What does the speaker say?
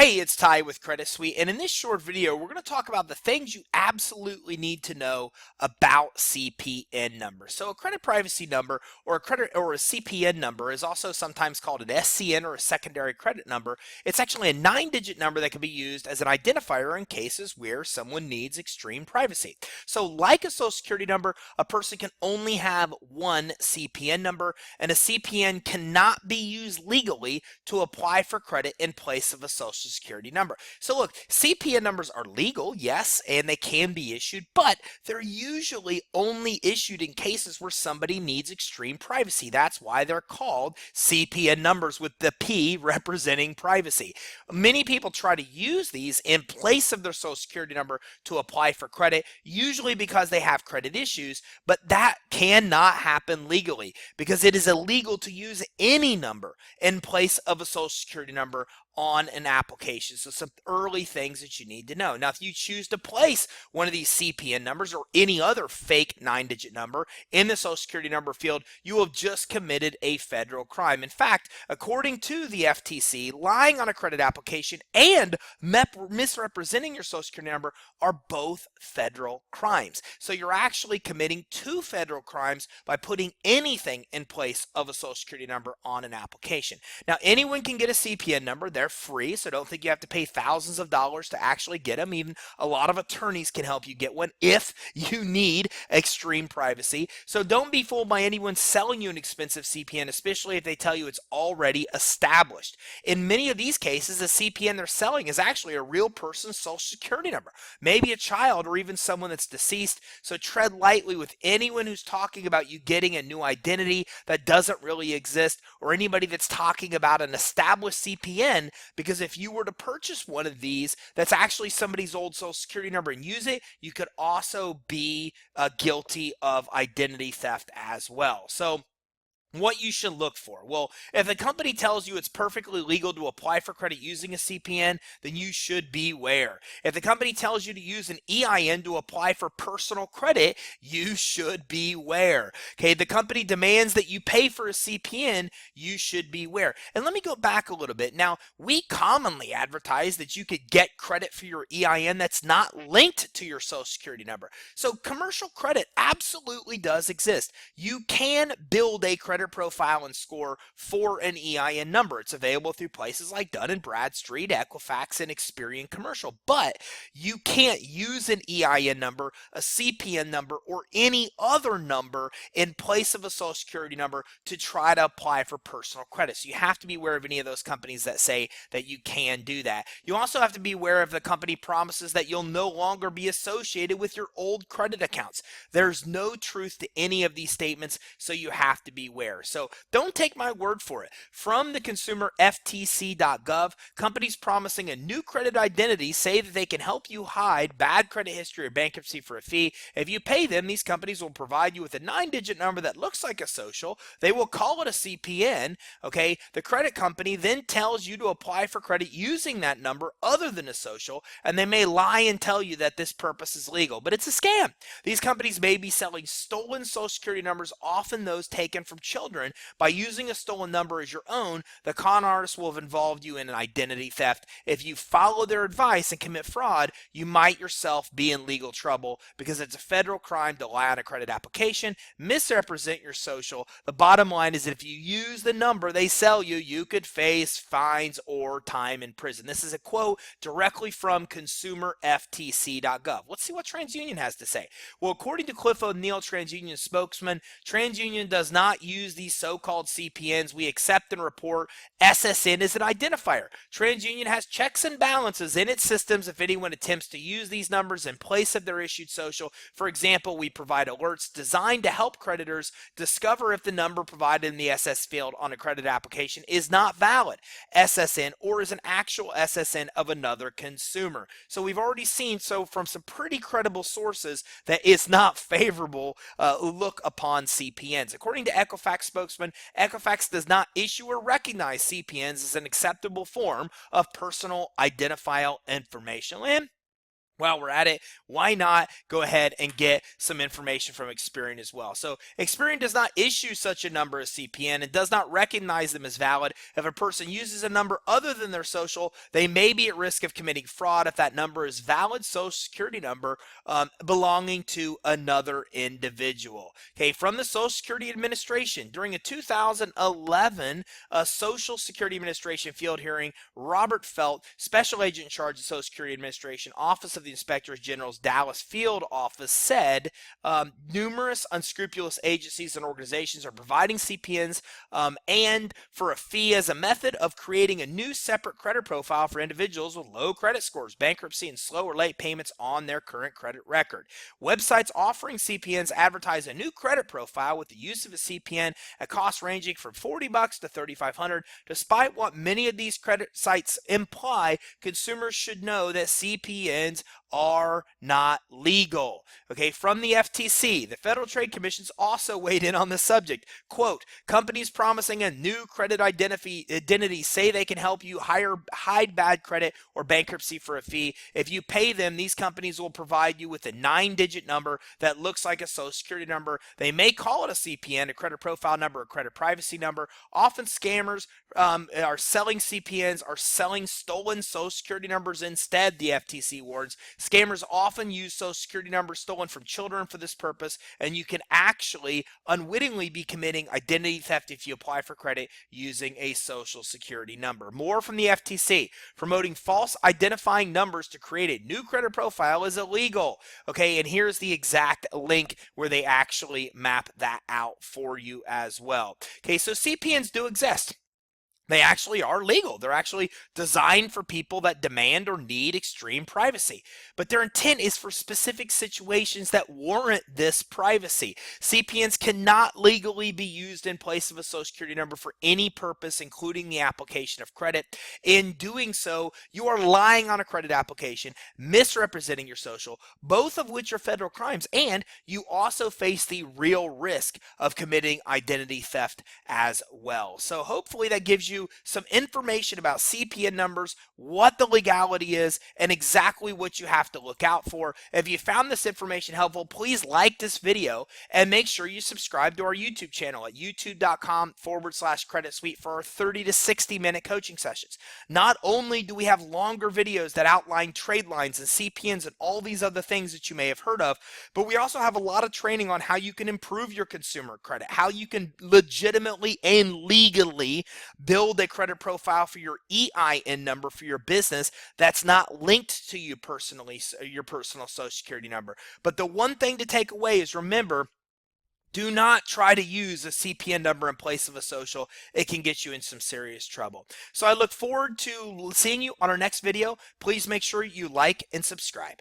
Hey, it's Ty with Credit Suite, and in this short video, we're going to talk about the things you absolutely need to know about CPN numbers. So a credit privacy number or a CPN number is also sometimes called an SCN or a secondary credit number. It's actually a 9-digit number that can be used as an identifier in cases where someone needs extreme privacy. So like a social security number, a person can only have one CPN number, and a CPN cannot be used legally to apply for credit in place of a social security number. So look, CPN numbers are legal, yes, and they can be issued, but they're usually only issued in cases where somebody needs extreme privacy. That's why they're called CPN numbers, with the P representing privacy. Many people try to use these in place of their social security number to apply for credit, usually because they have credit issues, but that cannot happen legally because it is illegal to use any number in place of a social security number on an application. So some early things that you need to know. Now, if you choose to place one of these CPN numbers or any other fake 9-digit number in the social security number field, you have just committed a federal crime. In fact, according to the FTC, lying on a credit application and misrepresenting your social security number are both federal crimes. So you're actually committing two federal crimes by putting anything in place of a social security number on an application. Now, anyone can get a CPN number. They're free, so don't think you have to pay thousands of dollars to actually get them. Even a lot of attorneys can help you get one if you need extreme privacy. So don't be fooled by anyone selling you an expensive CPN, especially if they tell you it's already established. In many of these cases, the CPN they're selling is actually a real person's social security number, maybe a child or even someone that's deceased. So tread lightly with anyone who's talking about you getting a new identity that doesn't really exist, or anybody that's talking about an established CPN, because if you were to purchase one of these that's actually somebody's old social security number and use it, you could also be guilty of identity theft as well. So what you should look for. Well, if a company tells you it's perfectly legal to apply for credit using a CPN, then you should beware. If the company tells you to use an EIN to apply for personal credit, you should beware. Okay, the company demands that you pay for a CPN, you should beware. And let me go back a little bit. Now, we commonly advertise that you could get credit for your EIN that's not linked to your social security number. So commercial credit absolutely does exist. You can build a credit profile and score for an EIN number. It's available through places like Dun & Bradstreet, Equifax, and Experian Commercial, but you can't use an EIN number, a CPN number, or any other number in place of a social security number to try to apply for personal credit. So you have to be aware of any of those companies that say that you can do that. You also have to be aware if the company promises that you'll no longer be associated with your old credit accounts. There's no truth to any of these statements, so you have to be aware. So don't take my word for it. From the consumer FTC.gov, companies promising a new credit identity say that they can help you hide bad credit history or bankruptcy for a fee. If you pay them, these companies will provide you with a 9-digit number that looks like a social. They will call it a CPN. Okay, the credit company then tells you to apply for credit using that number other than a social, and they may lie and tell you that this purpose is legal, but it's a scam. These companies may be selling stolen social security numbers, often those taken from children. By using a stolen number as your own, the con artists will have involved you in an identity theft. If you follow their advice and commit fraud, you might yourself be in legal trouble because it's a federal crime to lie on a credit application, misrepresent your social. The bottom line is that if you use the number they sell you, you could face fines or time in prison. This is a quote directly from consumerftc.gov. Let's see what TransUnion has to say. Well, according to Cliff O'Neill, TransUnion spokesman, TransUnion does not use these so-called CPNs. We accept and report SSN as an identifier. TransUnion has checks and balances in its systems if anyone attempts to use these numbers in place of their issued social. For example, we provide alerts designed to help creditors discover if the number provided in the SS field on a credit application is not valid SSN or is an actual SSN of another consumer. So we've already seen from some pretty credible sources that it's not favorable look upon CPNs. According to Equifax spokesman, Equifax does not issue or recognize CPNs as an acceptable form of personal identifiable information. And While we're at it, why not go ahead and get some information from Experian as well? So Experian does not issue such a number as CPN and does not recognize them as valid. If a person uses a number other than their social, they may be at risk of committing fraud if that number is valid social security number belonging to another individual. Okay, from the Social Security Administration, during a 2011 Social Security Administration field hearing, Robert Felt, Special Agent in charge of Social Security Administration, Office of the Inspector General's Dallas Field Office, said numerous unscrupulous agencies and organizations are providing CPNs and for a fee as a method of creating a new separate credit profile for individuals with low credit scores, bankruptcy, and slow or late payments on their current credit record. Websites offering CPNs advertise a new credit profile with the use of a CPN at costs ranging from $40 to $3,500. Despite what many of these credit sites imply, consumers should know that CPNs are not legal. Okay, from the FTC, the Federal Trade Commission's also weighed in on the subject. Quote, companies promising a new credit identity say they can help you hide bad credit or bankruptcy for a fee. If you pay them, these companies will provide you with a 9-digit number that looks like a social security number. They may call it a CPN, a credit profile number, a credit privacy number. Often scammers are selling CPNs, are selling stolen social security numbers instead, the FTC warns. Scammers often use social security numbers stolen from children for this purpose, and you can actually unwittingly be committing identity theft if you apply for credit using a social security number. More from the FTC. Promoting false identifying numbers to create a new credit profile is illegal. Okay, and here's the exact link where they actually map that out for you as well. Okay, so CPNs do exist. They actually are legal. They're actually designed for people that demand or need extreme privacy. But their intent is for specific situations that warrant this privacy. CPNs cannot legally be used in place of a social security number for any purpose, including the application of credit. In doing so, you are lying on a credit application, misrepresenting your social, both of which are federal crimes, and you also face the real risk of committing identity theft as well. So hopefully that gives you some information about CPN numbers, what the legality is, and exactly what you have to look out for. If you found this information helpful, please like this video and make sure you subscribe to our YouTube channel at youtube.com/credit suite for our 30 to 60 minute coaching sessions. Not only do we have longer videos that outline trade lines and CPNs and all these other things that you may have heard of, but we also have a lot of training on how you can improve your consumer credit, how you can legitimately and legally build a credit profile for your EIN number for your business that's not linked to you personally, your personal social security number. But the one thing to take away is, remember, do not try to use a CPN number in place of a social. It can get you in some serious trouble. So I look forward to seeing you on our next video. Please make sure you like and subscribe.